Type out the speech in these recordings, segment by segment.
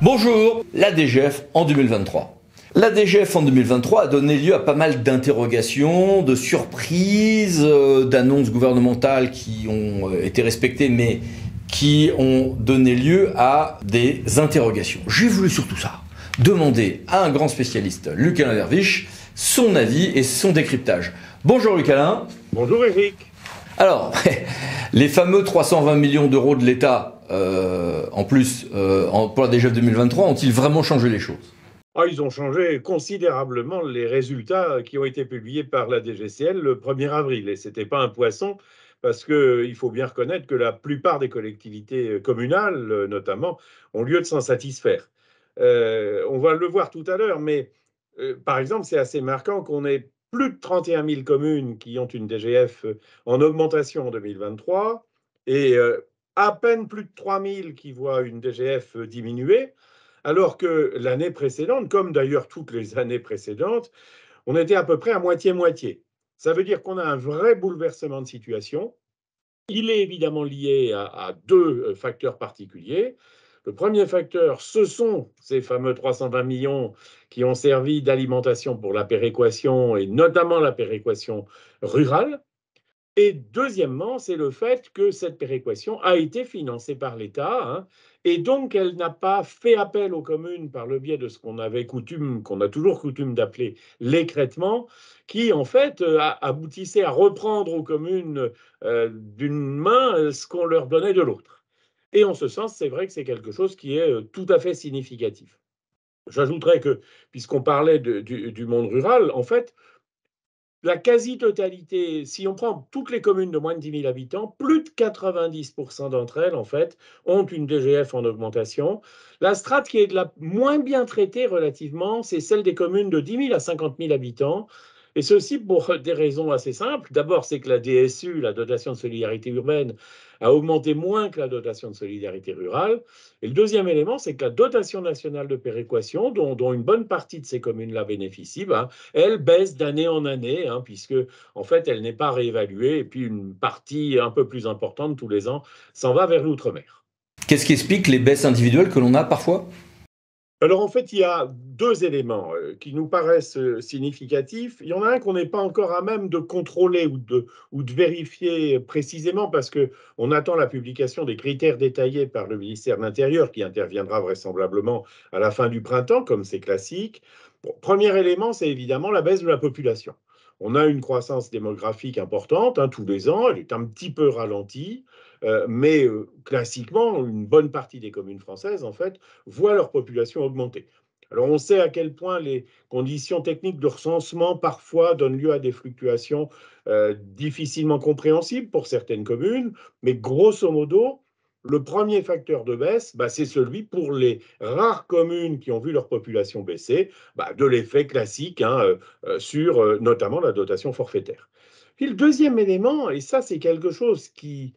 Bonjour, la DGF en 2023. La DGF en 2023 a donné lieu à pas mal d'interrogations, de surprises, d'annonces gouvernementales qui ont été respectées mais qui ont donné lieu à des interrogations. J'ai voulu surtout ça, demander à un grand spécialiste, Luc Alain Derviche, son avis et son décryptage. Bonjour Luc Alain. Bonjour Eric. Alors, les fameux 320 millions d'euros de l'État en plus pour la DGF 2023 ont-ils vraiment changé les choses? Ils ont changé considérablement les résultats qui ont été publiés par la DGCL le 1er avril. Et ce n'était pas un poisson, parce qu'il faut bien reconnaître que la plupart des collectivités communales, notamment, ont lieu de s'en satisfaire. On va le voir tout à l'heure, mais par exemple, c'est assez marquant qu'on ait plus de 31 000 communes qui ont une DGF en augmentation en 2023 et à peine plus de 3 000 qui voient une DGF diminuer. Alors que l'année précédente, comme d'ailleurs toutes les années précédentes, on était à peu près à moitié-moitié. Ça veut dire qu'on a un vrai bouleversement de situation. Il est évidemment lié à deux facteurs particuliers. Le premier facteur, ce sont ces fameux 320 millions qui ont servi d'alimentation pour la péréquation, et notamment la péréquation rurale. Et deuxièmement, c'est le fait que cette péréquation a été financée par l'État, hein, et donc elle n'a pas fait appel aux communes par le biais de ce qu'on a toujours coutume d'appeler l'écrêtement, qui en fait aboutissait à reprendre aux communes d'une main ce qu'on leur donnait de l'autre. Et en ce sens, c'est vrai que c'est quelque chose qui est tout à fait significatif. J'ajouterais que, puisqu'on parlait du monde rural, en fait, la quasi-totalité, si on prend toutes les communes de moins de 10 000 habitants, plus de 90% d'entre elles, en fait, ont une DGF en augmentation. La strate qui est de la moins bien traitée relativement, c'est celle des communes de 10 000 à 50 000 habitants. Et ceci pour des raisons assez simples. D'abord, c'est que la DSU, la dotation de solidarité urbaine, a augmenté moins que la dotation de solidarité rurale. Et le deuxième élément, c'est que la dotation nationale de péréquation, dont une bonne partie de ces communes-là bénéficient, elle baisse d'année en année, hein, puisque en fait, elle n'est pas réévaluée, et puis une partie un peu plus importante tous les ans s'en va vers l'outre-mer. Qu'est-ce qui explique les baisses individuelles que l'on a parfois? Alors en fait, il y a deux éléments qui nous paraissent significatifs. Il y en a un qu'on n'est pas encore à même de contrôler ou de vérifier précisément, parce qu'on attend la publication des critères détaillés par le ministère de l'Intérieur, qui interviendra vraisemblablement à la fin du printemps, comme c'est classique. Bon, premier élément, c'est évidemment la baisse de la population. On a une croissance démographique importante, hein, tous les ans, elle est un petit peu ralentie, mais classiquement, une bonne partie des communes françaises, en fait, voient leur population augmenter. Alors on sait à quel point les conditions techniques de recensement parfois donnent lieu à des fluctuations difficilement compréhensibles pour certaines communes, mais grosso modo, le premier facteur de baisse, c'est celui pour les rares communes qui ont vu leur population baisser, de l'effet classique, hein, sur notamment la dotation forfaitaire. Puis le deuxième élément, et ça c'est quelque chose qui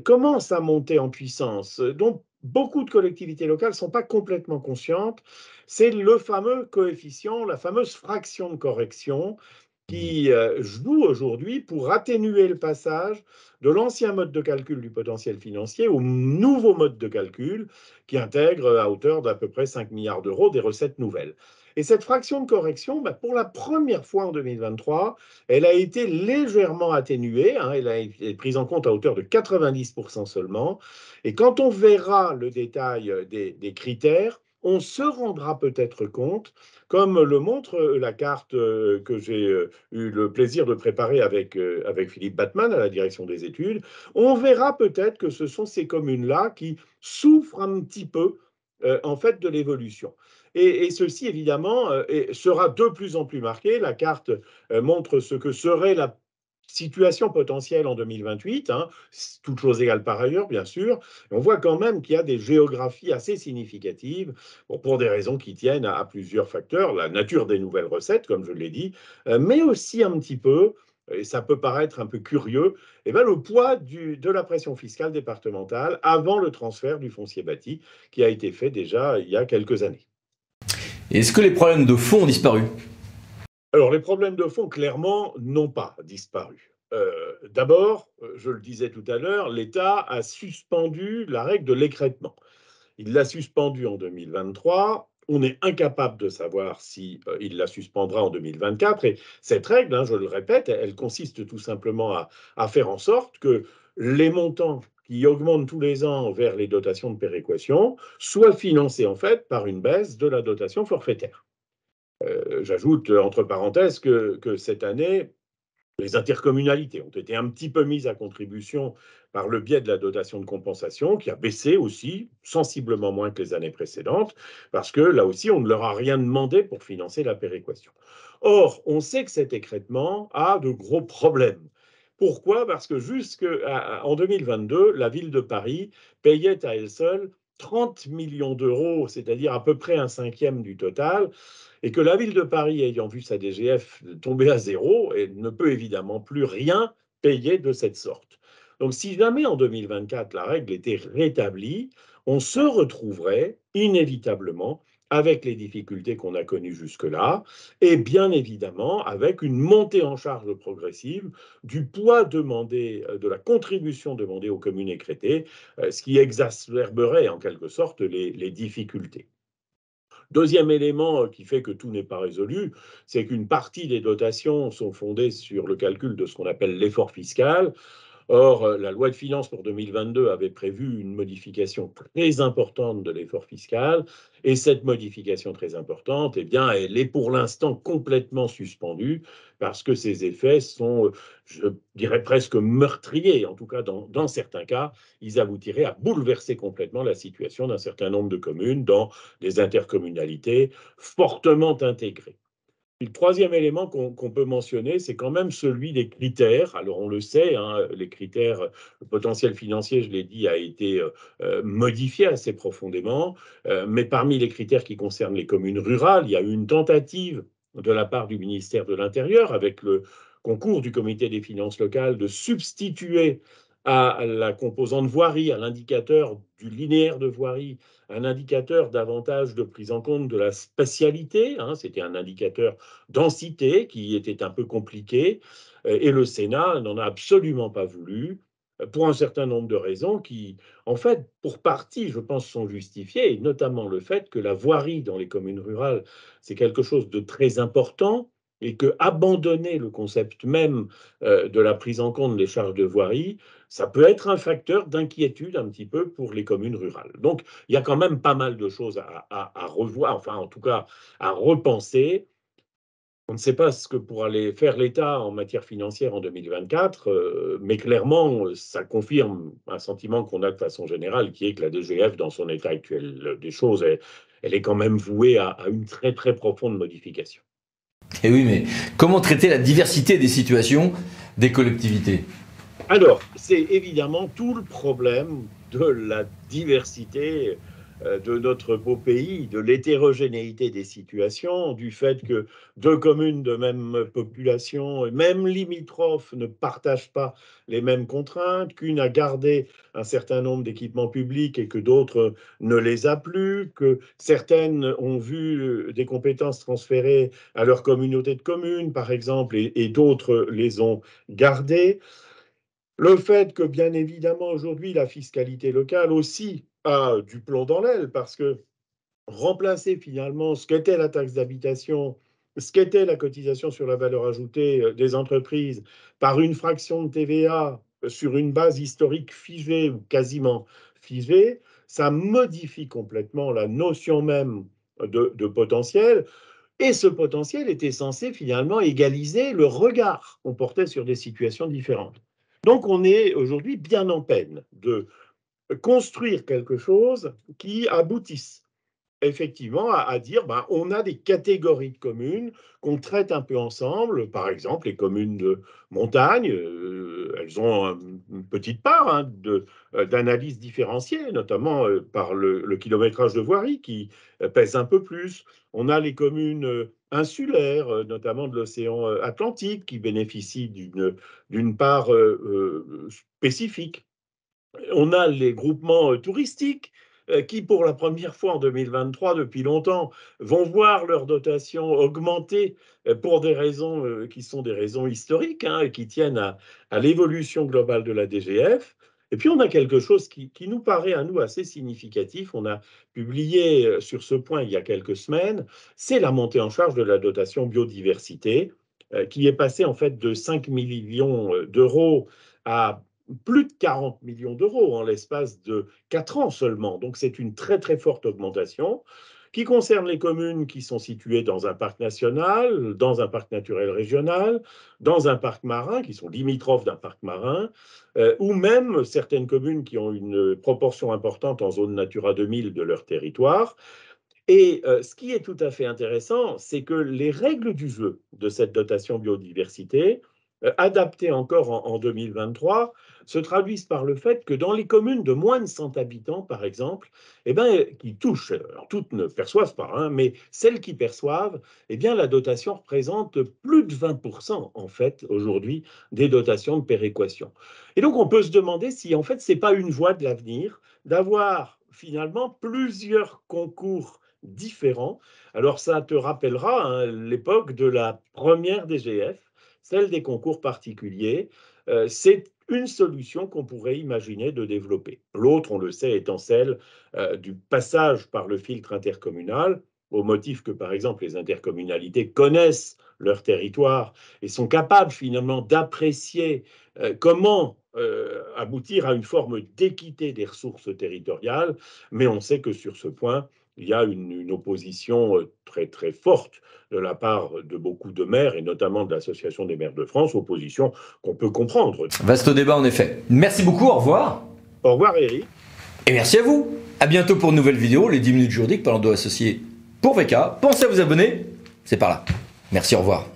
commence à monter en puissance, dont beaucoup de collectivités locales ne sont pas complètement conscientes, c'est le fameux coefficient, la fameuse fraction de correction qui joue aujourd'hui pour atténuer le passage de l'ancien mode de calcul du potentiel financier au nouveau mode de calcul qui intègre à hauteur d'à peu près 5 milliards d'euros des recettes nouvelles. Et cette fraction de correction, pour la première fois en 2023, elle a été légèrement atténuée, hein, elle a été prise en compte à hauteur de 90% seulement. Et quand on verra le détail des critères, on se rendra peut-être compte, comme le montre la carte que j'ai eu le plaisir de préparer avec Philippe Batman à la direction des études, on verra peut-être que ce sont ces communes-là qui souffrent un petit peu en fait de l'évolution. Et ceci, évidemment, sera de plus en plus marqué. La carte montre ce que serait la situation potentielle en 2028, hein, toute chose égale par ailleurs, bien sûr. Et on voit quand même qu'il y a des géographies assez significatives, bon, pour des raisons qui tiennent à plusieurs facteurs, la nature des nouvelles recettes, comme je l'ai dit, mais aussi un petit peu, et ça peut paraître un peu curieux, le poids de la pression fiscale départementale avant le transfert du foncier bâti qui a été fait déjà il y a quelques années. Est-ce que les problèmes de fond ont disparu? Alors, les problèmes de fond, clairement, n'ont pas disparu. D'abord, je le disais tout à l'heure, l'État a suspendu la règle de l'écrêtement. Il l'a suspendue en 2023. On est incapable de savoir si il la suspendra en 2024. Et cette règle, hein, je le répète, elle consiste tout simplement à faire en sorte que les montants qui augmentent tous les ans vers les dotations de péréquation soient financés en fait par une baisse de la dotation forfaitaire. J'ajoute entre parenthèses que cette année, les intercommunalités ont été un petit peu mises à contribution par le biais de la dotation de compensation, qui a baissé aussi, sensiblement moins que les années précédentes, parce que là aussi, on ne leur a rien demandé pour financer la péréquation. Or, on sait que cet écrêtement a de gros problèmes. Pourquoi? Parce que jusqu'en 2022, la ville de Paris payait à elle seule 30 millions d'euros, c'est-à-dire à peu près un cinquième du total, et que la ville de Paris, ayant vu sa DGF tomber à zéro, ne peut évidemment plus rien payer de cette sorte. Donc si jamais en 2024 la règle était rétablie, on se retrouverait inévitablement avec les difficultés qu'on a connues jusque-là, et bien évidemment avec une montée en charge progressive du poids demandé, de la contribution demandée aux communes écrêtées, ce qui exacerberait en quelque sorte les difficultés. Deuxième élément qui fait que tout n'est pas résolu, c'est qu'une partie des dotations sont fondées sur le calcul de ce qu'on appelle l'effort fiscal. Or, la loi de finances pour 2022 avait prévu une modification très importante de l'effort fiscal, et cette modification très importante, eh bien, elle est pour l'instant complètement suspendue parce que ses effets sont, je dirais, presque meurtriers. En tout cas, dans certains cas, ils aboutiraient à bouleverser complètement la situation d'un certain nombre de communes dans des intercommunalités fortement intégrées. Le troisième élément qu'on peut mentionner, c'est quand même celui des critères. Alors on le sait, hein, les critères, le potentiel financier, je l'ai dit, a été modifié assez profondément. Mais parmi les critères qui concernent les communes rurales, il y a eu une tentative de la part du ministère de l'Intérieur, avec le concours du comité des finances locales, de substituer à la composante voirie, à l'indicateur du linéaire de voirie, un indicateur davantage de prise en compte de la spatialité. Hein, c'était un indicateur densité qui était un peu compliqué, et le Sénat n'en a absolument pas voulu, pour un certain nombre de raisons qui, en fait, pour partie, je pense, sont justifiées, et notamment le fait que la voirie dans les communes rurales, c'est quelque chose de très important, et que abandonner le concept même de la prise en compte des charges de voirie, ça peut être un facteur d'inquiétude un petit peu pour les communes rurales. Donc, il y a quand même pas mal de choses à revoir, enfin, en tout cas, à repenser. On ne sait pas ce que pourra aller faire l'État en matière financière en 2024, mais clairement, ça confirme un sentiment qu'on a de façon générale, qui est que la DGF, dans son état actuel des choses, elle est quand même vouée à une très très profonde modification. Et oui, mais comment traiter la diversité des situations des collectivités? Alors, c'est évidemment tout le problème de la diversité de notre beau pays, de l'hétérogénéité des situations, du fait que deux communes de même population, même limitrophes, ne partagent pas les mêmes contraintes, qu'une a gardé un certain nombre d'équipements publics et que d'autres ne les a plus, que certaines ont vu des compétences transférées à leur communauté de communes, par exemple, et d'autres les ont gardées. Le fait que, bien évidemment, aujourd'hui, la fiscalité locale aussi a du plomb dans l'aile, parce que remplacer finalement ce qu'était la taxe d'habitation, ce qu'était la cotisation sur la valeur ajoutée des entreprises par une fraction de TVA sur une base historique figée ou quasiment figée, ça modifie complètement la notion même de potentiel. Et ce potentiel était censé finalement égaliser le regard qu'on portait sur des situations différentes. Donc on est aujourd'hui bien en peine de construire quelque chose qui aboutisse effectivement à dire on a des catégories de communes qu'on traite un peu ensemble. Par exemple, les communes de montagne, elles ont une petite part d'analyse différenciée, notamment par le kilométrage de voirie qui pèse un peu plus. On a les communes insulaires, notamment de l'océan Atlantique, qui bénéficient d'une part spécifique. On a les groupements touristiques qui, pour la première fois en 2023, depuis longtemps, vont voir leur dotation augmenter pour des raisons qui sont des raisons historiques, hein, et qui tiennent à l'évolution globale de la DGF. Et puis on a quelque chose qui nous paraît à nous assez significatif, on a publié sur ce point il y a quelques semaines, c'est la montée en charge de la dotation biodiversité, qui est passée en fait de 5 millions d'euros à plus de 40 millions d'euros en l'espace de 4 ans seulement. Donc c'est une très très forte augmentation qui concerne les communes qui sont situées dans un parc national, dans un parc naturel régional, dans un parc marin, qui sont limitrophes d'un parc marin, ou même certaines communes qui ont une proportion importante en zone Natura 2000 de leur territoire. Et ce qui est tout à fait intéressant, c'est que les règles du jeu de cette dotation biodiversité, adaptées encore en 2023, se traduisent par le fait que dans les communes de moins de 100 habitants, par exemple, eh ben, qui touchent, alors toutes ne perçoivent pas, hein, mais celles qui perçoivent, eh bien, la dotation représente plus de 20% en fait aujourd'hui des dotations de péréquation. Et donc on peut se demander si en fait c'est pas une voie de l'avenir d'avoir finalement plusieurs concours différents. Alors ça te rappellera hein, l'époque de la première DGF, celle des concours particuliers. C'est une solution qu'on pourrait imaginer de développer. L'autre, on le sait, étant celle du passage par le filtre intercommunal, au motif que, par exemple, les intercommunalités connaissent leur territoire et sont capables finalement d'apprécier comment aboutir à une forme d'équité des ressources territoriales, mais on sait que sur ce point, il y a une opposition très très forte de la part de beaucoup de maires, et notamment de l'Association des maires de France, opposition qu'on peut comprendre. Vaste débat en effet. Merci beaucoup, au revoir. Au revoir Eric. Et merci à vous. À bientôt pour une nouvelle vidéo, les 10 minutes juridiques par l'Endo associé pour VK. Pensez à vous abonner, c'est par là. Merci, au revoir.